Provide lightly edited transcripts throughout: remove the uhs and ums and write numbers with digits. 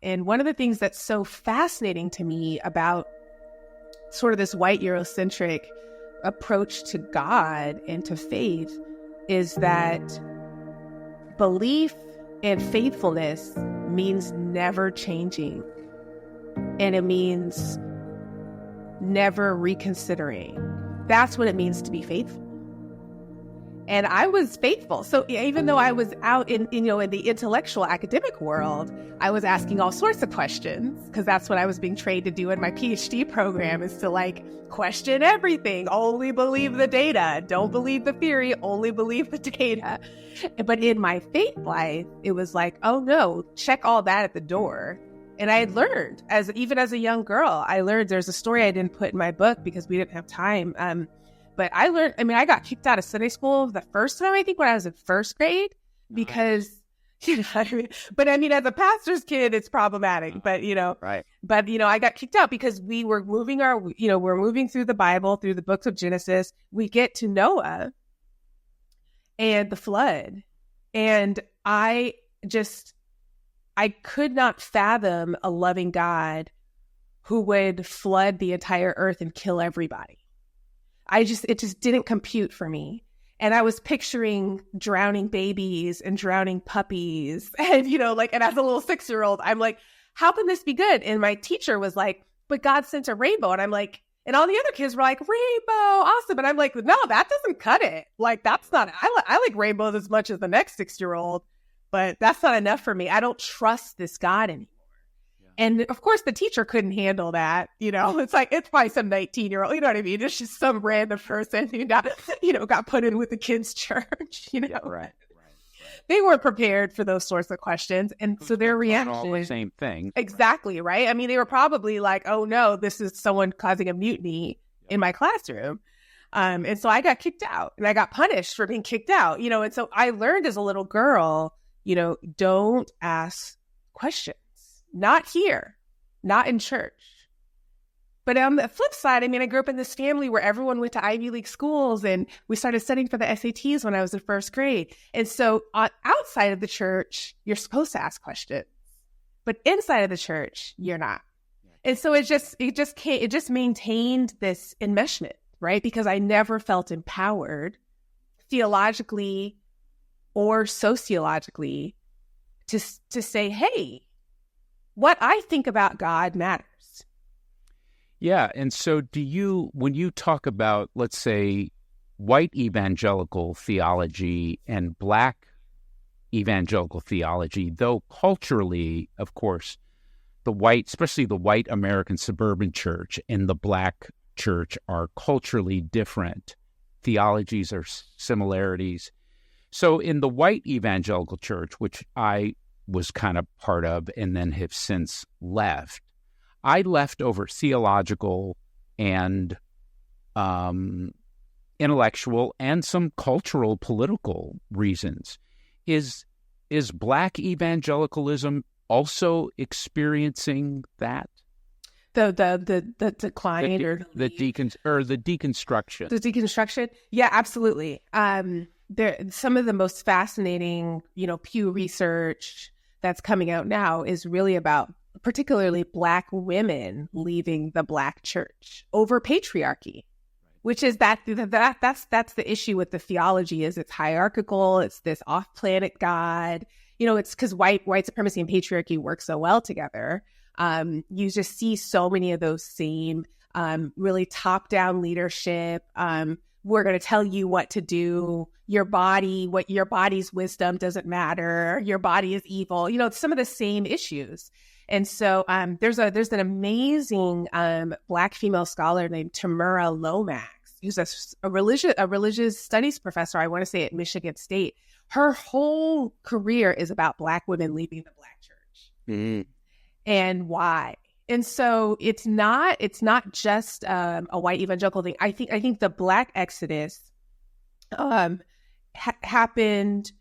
And one of the things that's so fascinating to me about sort of this white Eurocentric approach to God and to faith is that belief and faithfulness means never changing. And it means never reconsidering. That's what it means to be faithful. And I was faithful. So even though I was out in the intellectual academic world, I was asking all sorts of questions, because that's what I was being trained to do in my PhD program, is to question everything. Only believe the data. Don't believe the theory. Only believe the data. But in my faith life, it was oh no, check all that at the door. And I had learned, even as a young girl, there's a story I didn't put in my book because we didn't have time. But I learned, I got kicked out of Sunday school the first time, I think, when I was in first grade, because, but as a pastor's kid, it's problematic, but, right. But, I got kicked out because we were moving we're moving through the Bible, through the books of Genesis. We get to Noah and the flood. And I could not fathom a loving God who would flood the entire earth and kill everybody. It just didn't compute for me. And I was picturing drowning babies and drowning puppies. And, and as a little 6-year-old, I'm like, how can this be good? And my teacher was like, but God sent a rainbow. And I'm like, and all the other kids were like, rainbow, awesome. And I'm like, no, that doesn't cut it. That's not, I like rainbows as much as the next 6-year-old, but that's not enough for me. I don't trust this God anymore. And of course, the teacher couldn't handle that. It's probably some 19-year-old, you know what I mean? It's just some random person who got put in with the kids' church, Yeah, right. They weren't prepared for those sorts of questions. And so their reaction. All the same thing. Exactly, right? They were probably like, oh no, this is someone causing a mutiny in my classroom. And so I got kicked out and I got punished for being kicked out, and so I learned as a little girl, don't ask questions. Not here, not in church. But on the flip side, I grew up in this family where everyone went to Ivy League schools, and we started studying for the SATs when I was in first grade. And so outside of the church, you're supposed to ask questions, but inside of the church, you're not. And so it just maintained this enmeshment, right? Because I never felt empowered theologically or sociologically to say, hey, what I think about God matters. Yeah. And so when you talk about, let's say, white evangelical theology and Black evangelical theology, though culturally, of course, especially the white American suburban church and the Black church are culturally different. Theologies are similarities. So in the white evangelical church, which I was kind of part of and then have since left, I left over theological and intellectual and some cultural political reasons. Is Black evangelicalism also experiencing that? The decline the deconstruction. The deconstruction? Yeah, absolutely. Some of the most fascinating, Pew Research that's coming out now is really about particularly Black women leaving the Black church over patriarchy, which is that's the issue with the theology. Is it's hierarchical, it's this off-planet God. It's because white supremacy and patriarchy work so well together. You just see so many of those same really top-down leadership. We're going to tell you what to do. Your body's wisdom doesn't matter. Your body is evil. Some of the same issues. And so there's an amazing Black female scholar named Tamura Lomax, who's a religious studies professor, I want to say at Michigan State. Her whole career is about Black women leaving the Black church. Mm-hmm. And why. And so it's not just a white evangelical thing. I think the Black exodus happened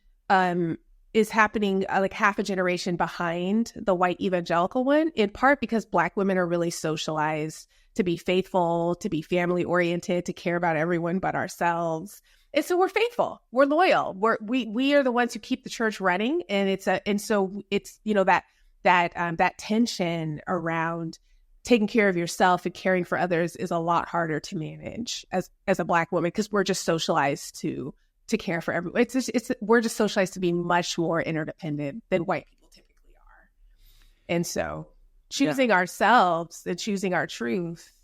is happening like half a generation behind the white evangelical one, in part because Black women are really socialized to be faithful, to be family oriented, to care about everyone but ourselves. And so we're faithful, we're loyal, we are the ones who keep the church running, and so it's that that tension around taking care of yourself and caring for others is a lot harder to manage as a Black woman, because we're just socialized to care for everyone. We're just socialized to be much more interdependent than white people typically are. And so choosing ourselves and choosing our truth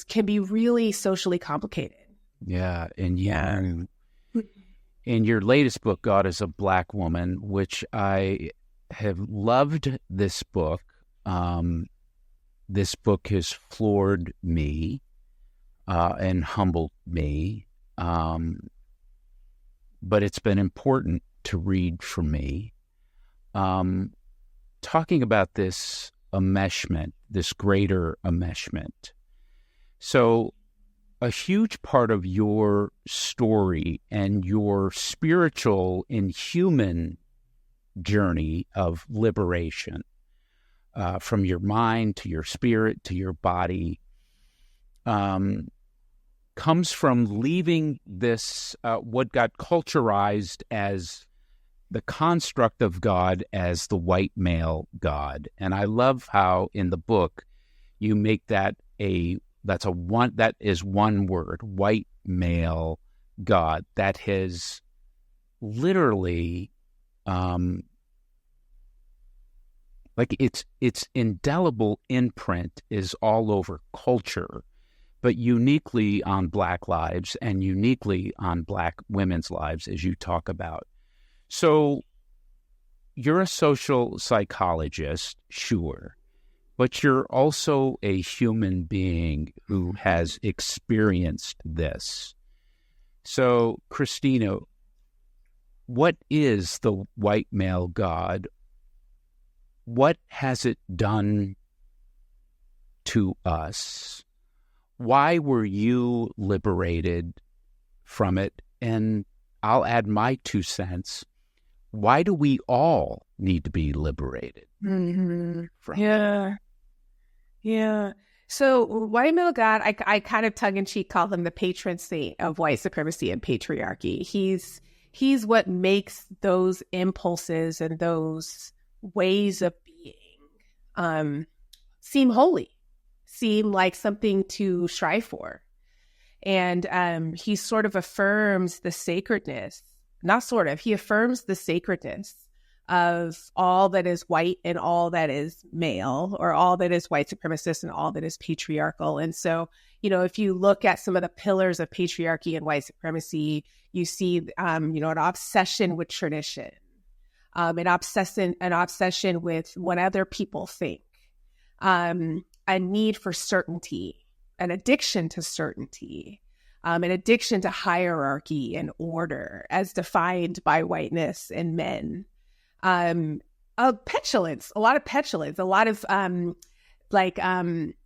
can be really socially complicated. Yeah. And in your latest book, God is a Black Woman, which I have loved this book. This book has floored me and humbled me, but it's been important to read for me. Talking about this enmeshment, this greater enmeshment. So a huge part of your story and your spiritual and human journey of liberation, from your mind to your spirit to your body, comes from leaving this, what got culturized as the construct of God as the white male God. And I love how in the book you make that that is one word, white male God, that has literally like its indelible imprint is all over culture, but uniquely on Black lives and uniquely on Black women's lives, as you talk about. So you're a social psychologist, sure, but you're also a human being who has experienced this. So, Christena, what is the white male God? What has it done to us? Why were you liberated from it? And I'll add my 2 cents. Why do we all need to be liberated from it? Yeah. So white male God, I kind of tongue-in-cheek call him the patron saint of white supremacy and patriarchy. He's what makes those impulses and those ways of being seem holy, seem like something to strive for. And he sort of affirms the sacredness, he affirms the sacredness of all that is white and all that is male, or all that is white supremacist and all that is patriarchal. And so, if you look at some of the pillars of patriarchy and white supremacy, you see, an obsession with tradition, an obsession with what other people think, a need for certainty, an addiction to certainty, an addiction to hierarchy and order as defined by whiteness and men. Petulance, a lot of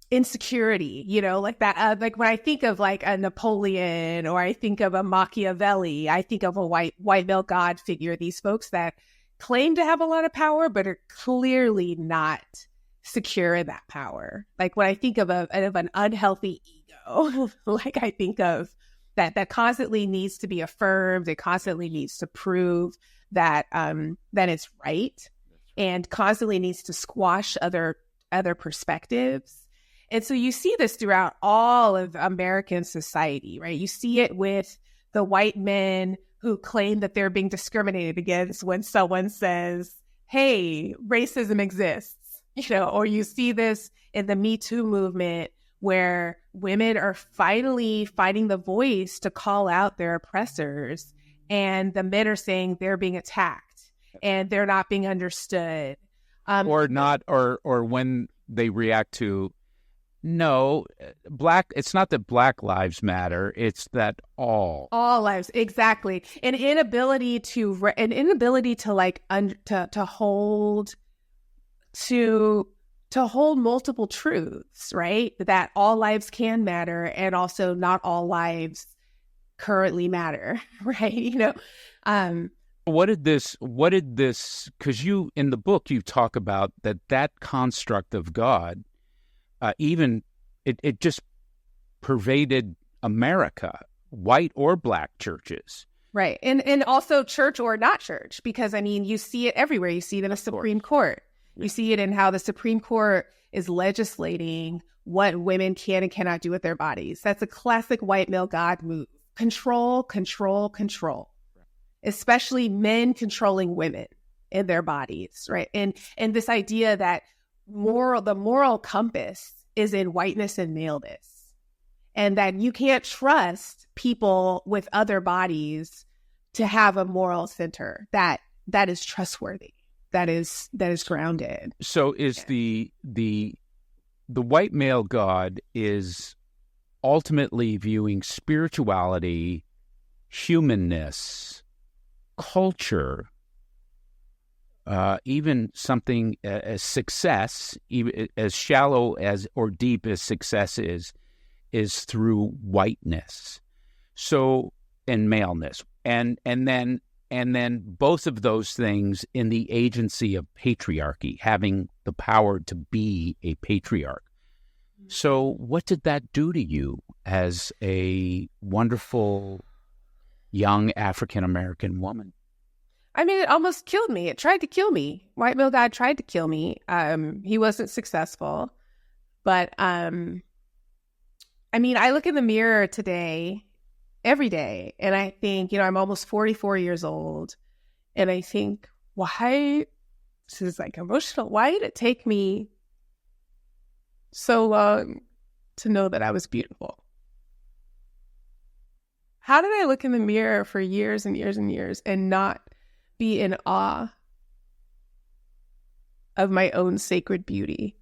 insecurity, like that. Like when I think of like a Napoleon or I think of a Machiavelli, I think of a white male God figure. These folks that claim to have a lot of power, but are clearly not secure in that power. Like when I think of an unhealthy ego, like I think of that constantly needs to be affirmed. It constantly needs to prove that it's right, and constantly needs to squash other perspectives. And so you see this throughout all of American society, right? You see it with the white men who claim that they're being discriminated against when someone says, hey, racism exists, or you see this in the Me Too movement, where women are finally finding the voice to call out their oppressors, and the men are saying they're being attacked and they're not being understood. Or when they react to, no, it's not that Black lives matter, it's that all lives, exactly. An inability to hold multiple truths, right? That all lives can matter, and also not all lives currently matter, right? What did this, because you, in the book, you talk about that construct of God, even it just pervaded America, white or Black churches. Right. And also church or not church, because you see it everywhere. You see it in the Supreme Court. You see it in how the Supreme Court is legislating what women can and cannot do with their bodies. That's a classic white male God move. Control, control, control. Especially men controlling women in their bodies, right? And this idea that the moral compass is in whiteness and maleness, and that you can't trust people with other bodies to have a moral center that is trustworthy, that is grounded. So is the white male God is ultimately viewing spirituality, humanness, culture, even something as success, even as shallow as or deep as success is through whiteness. So, and maleness, and then both of those things in the agency of patriarchy, having the power to be a patriarch. So what did that do to you as a wonderful young African-American woman? I mean, it almost killed me. It tried to kill me. White male God tried to kill me. He wasn't successful. But, I mean, I look in the mirror today, every day, and I think, I'm almost 44 years old. And I think, why, this is like emotional, why did it take me so long to know that I was beautiful? How did I look in the mirror for years and years and years and not be in awe of my own sacred beauty?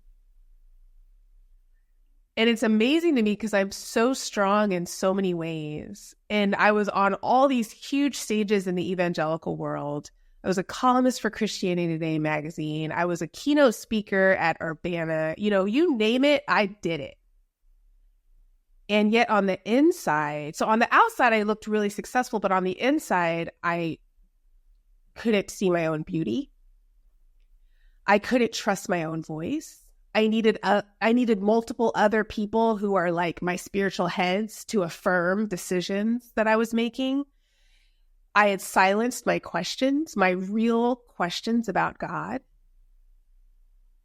And it's amazing to me because I'm so strong in so many ways. And I was on all these huge stages in the evangelical world. I was a columnist for Christianity Today magazine. I was a keynote speaker at Urbana. You name it, I did it. And yet on the inside, so on the outside, I looked really successful, but on the inside, I couldn't see my own beauty. I couldn't trust my own voice. I needed multiple other people who are like my spiritual heads to affirm decisions that I was making. I had silenced my questions, my real questions about God,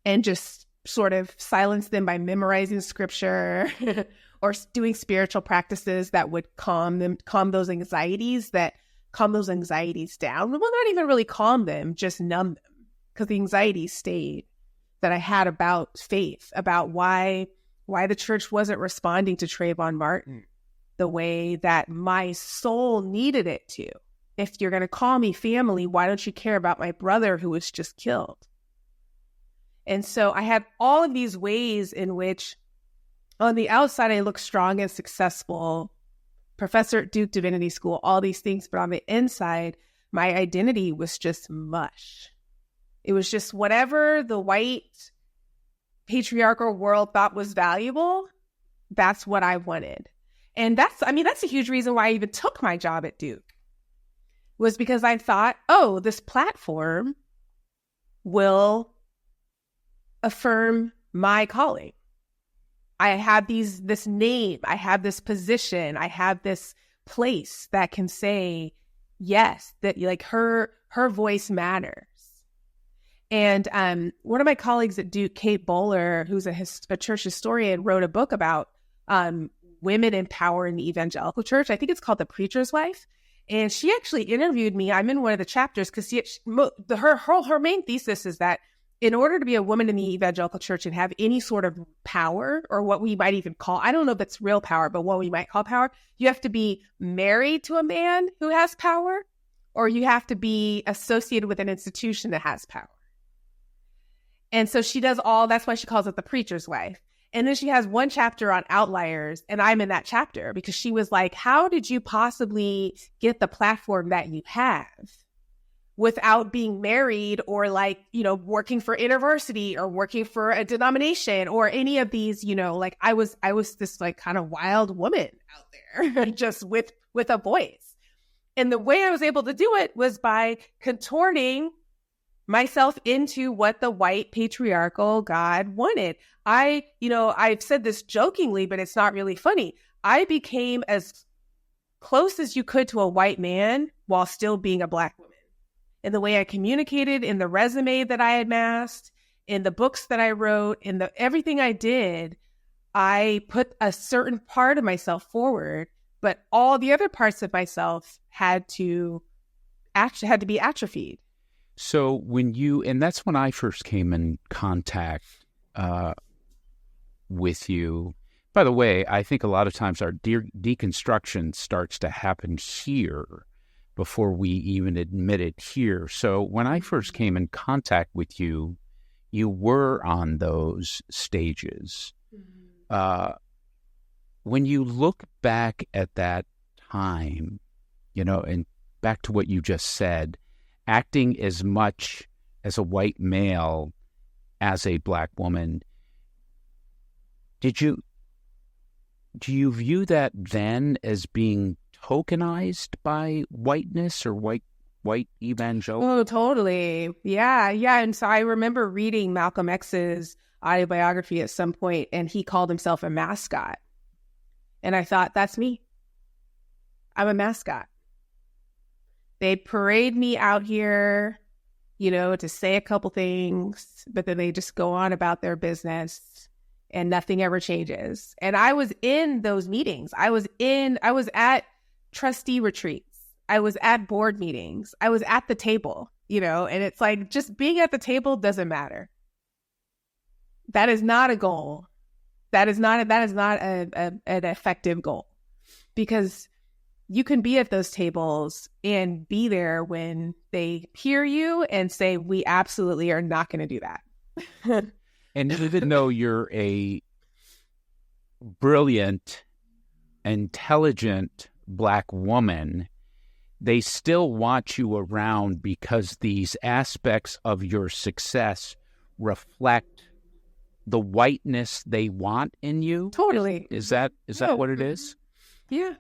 and just sort of silenced them by memorizing scripture or doing spiritual practices that would calm those anxieties down. Well, not even really calm them, just numb them, because the anxiety stayed that I had about faith, about why the church wasn't responding to Trayvon Martin the way that my soul needed it to. If you're going to call me family, why don't you care about my brother who was just killed? And so I had all of these ways in which on the outside I look strong and successful, professor at Duke Divinity School, all these things, but on the inside, my identity was just mush. It was just whatever the white patriarchal world thought was valuable, that's what I wanted. And that's a huge reason why I even took my job at Duke, was because I thought, this platform will affirm my calling. I have this name, I have this position, I have this place that can say, yes, that like her voice matters. And one of my colleagues at Duke, Kate Bowler, who's a church historian, wrote a book about women in power in the evangelical church. I think it's called The Preacher's Wife. And she actually interviewed me. I'm in one of the chapters because her main thesis is that in order to be a woman in the evangelical church and have any sort of power, or what we might even call, I don't know if it's real power, but what we might call power, you have to be married to a man who has power, or you have to be associated with an institution that has power. And so she does that's why she calls it The Preacher's Wife. And then she has one chapter on outliers, and I'm in that chapter because she was like, how did you possibly get the platform that you have without being married or working for InterVarsity or working for a denomination or any of these, I was this like kind of wild woman out there just with a voice. And the way I was able to do it was by contorting myself into what the white patriarchal God wanted. I've said this jokingly, but it's not really funny. I became as close as you could to a white man while still being a Black woman. In the way I communicated, in the resume that I amassed, in the books that I wrote, in everything I did, I put a certain part of myself forward, but all the other parts of myself had to be atrophied. So and that's when I first came in contact with you. By the way, I think a lot of times our deconstruction starts to happen here before we even admit it here. So when I first came in contact with you, you were on those stages. When you look back at that time, and back to what you just said, acting as much as a white male as a Black woman, do you view that then as being tokenized by whiteness or white evangelical? Oh, totally. Yeah. And so I remember reading Malcolm X's autobiography at some point, and he called himself a mascot. And I thought, that's me. I'm a mascot. They parade me out here, to say a couple things, but then they just go on about their business and nothing ever changes. And I was in those meetings. I was at trustee retreats. I was at board meetings. I was at the table, and it's like, just being at the table doesn't matter. That is not a goal. That is not an effective goal, because you can be at those tables and be there when they hear you and say, we absolutely are not going to do that. And even though you're a brilliant, intelligent Black woman, they still want you around because these aspects of your success reflect the whiteness they want in you. Totally. Is that what it is? Yeah.